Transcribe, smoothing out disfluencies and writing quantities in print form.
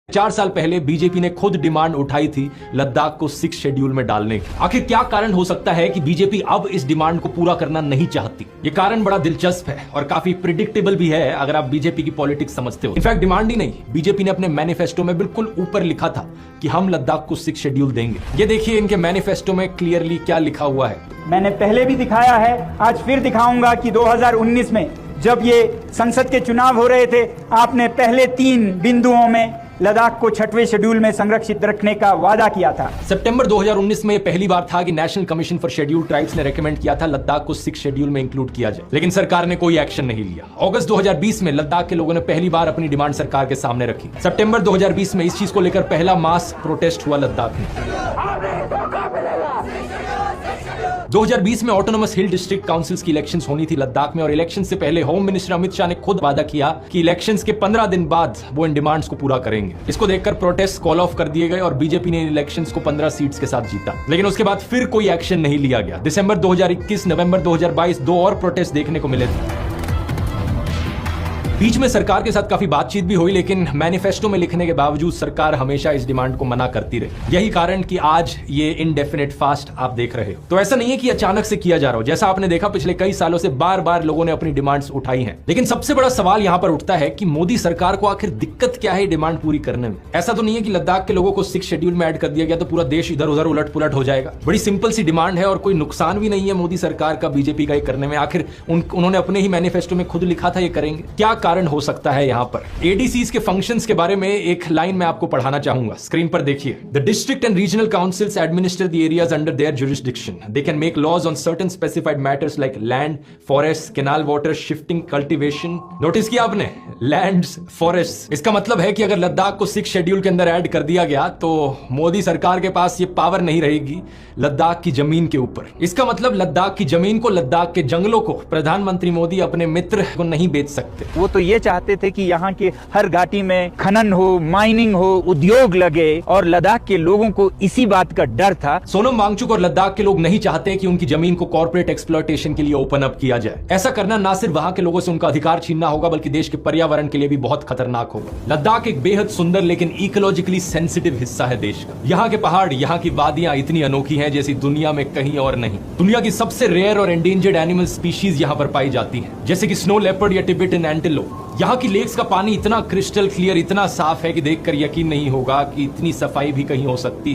4 साल पहले बीजेपी ने खुद डिमांड उठाई थी लद्दाख को 6 शेड्यूल में डालने की। आखिर क्या कारण हो सकता है कि बीजेपी अब इस डिमांड को पूरा करना नहीं चाहती? ये कारण बड़ा दिलचस्प है और काफी प्रिडिक्टेबल भी है अगर आप बीजेपी की पॉलिटिक्स समझते हो। इनफैक्ट डिमांड ही नहीं, बीजेपी ने अपने मैनिफेस्टो में बिल्कुल ऊपर लिखा था कि हम लद्दाख को 6 शेड्यूल देंगे। ये देखिए इनके मैनिफेस्टो में क्लियरली क्या लिखा हुआ है। मैंने पहले भी दिखाया है, आज फिर दिखाऊंगा कि 2019 में जब ये संसद के चुनाव हो रहे थे, आपने पहले 3 बिंदुओं में लद्दाख को 6वें शेड्यूल में संरक्षित रखने का वादा किया था। सितंबर 2019 में यह पहली बार था कि national commission for scheduled tribes ने रेकमेंड किया था लद्दाख को 6 शेड्यूल में इंक्लूड किया जाए, लेकिन सरकार ने कोई एक्शन नहीं लिया। अगस्त 2020 में लद्दाख के लोगों ने पहली बार अपनी डिमांड सरकार के सामने रखी। सितंबर 2020 में इस चीज को लेकर पहला मास प्रोटेस्ट हुआ लद्दाख में। 2020 में ऑटोनोमस हिल डिस्ट्रिक्ट काउंसिल्स की इलेक्शंस होनी थी लद्दाख में, और इलेक्शन से पहले होम मिनिस्टर अमित शाह ने खुद वादा किया कि इलेक्शंस के 15 दिन बाद वो इन डिमांड्स को पूरा करेंगे। इसको देखकर प्रोटेस्ट कॉल ऑफ कर दिए गए और बीजेपी ने इलेक्शंस को 15 सीट्स के साथ जीता, लेकिन उसके बाद फिर कोई एक्शन नहीं लिया गया। दिसंबर 2021, नवंबर 2022 2 और प्रोटेस्ट देखने को मिले थे। बीच में सरकार के साथ काफी बातचीत भी हुई, लेकिन मैनिफेस्टो में लिखने के बावजूद सरकार हमेशा इस डिमांड को मना करती रही। यही कारण कि आज ये इनडेफिनेट फास्ट आप देख रहे हो। तो ऐसा नहीं है कि अचानक से किया जा रहा हो, जैसा आपने देखा पिछले कई सालों से बार बार लोगों ने अपनी डिमांड्स उठाई हैं। लेकिन सबसे बड़ा सवाल यहां पर उठता है कि मोदी सरकार को आखिर दिक्कत क्या है डिमांड पूरी करने में? ऐसा तो नहीं है कि लद्दाख के लोगों को 6 शेड्यूल में ऐड कर दिया गया तो पूरा देश इधर उधर उलट पुलट हो जाएगा। बड़ी सिंपल सी डिमांड है और कोई नुकसान भी नहीं है मोदी सरकार का बीजेपी का ये करने में। आखिर उन्होंने अपने ही मैनिफेस्टो में खुद लिखा था ये करेंगे। क्या कारण हो सकता है यहाँ पर? एडीसीज के फंक्शंस के बारे में एक लाइन मैं आपको पढ़ाना चाहूंगा, स्क्रीन पर देखिए। The district and regional councils administer the areas under their jurisdiction. They can make laws on certain specified matters like land, forest, canal water, shifting, cultivation. Notice किया आपने? Lands, forest. इसका मतलब है कि अगर लद्दाख को 6 शेड्यूल के अंदर ऐड कर दिया गया तो मोदी सरकार के पास ये पावर नहीं रहेगी लद्दाख की जमीन के ऊपर। इसका मतलब लद्दाख की जमीन को, लद्दाख के जंगलों को प्रधानमंत्री मोदी अपने मित्र को नहीं बेच सकते। वो तो ये चाहते थे कि यहाँ के हर घाटी में खनन हो, माइनिंग हो, उद्योग लगे, और लद्दाख के लोगों को इसी बात का डर था। सोनम वांगचुक और लद्दाख के लोग नहीं चाहते कि उनकी जमीन को कॉर्पोरेट एक्सप्लॉयटेशन के लिए ओपन अप किया जाए। ऐसा करना ना सिर्फ वहां के लोगों से उनका अधिकार छीनना होगा, बल्कि देश के पर्यावरण के लिए भी बहुत खतरनाक होगा। लद्दाख एक बेहद सुंदर लेकिन इकोलॉजिकली सेंसिटिव हिस्सा है देश का। यहाँ के पहाड़, यहाँ की वादियां इतनी अनोखी हैं जैसी दुनिया में कहीं और नहीं। दुनिया की सबसे रेयर और एंडेंजर्ड एनिमल स्पीशीज यहाँ पर पाई जाती है, जैसे कि स्नो लेपर्ड या टिबेटन एंटीलोप। यहाँ की लेक्स का पानी इतना क्रिस्टल क्लियर, इतना साफ है कि देखकर यकीन नहीं होगा कि इतनी सफाई भी कहीं हो सकती है।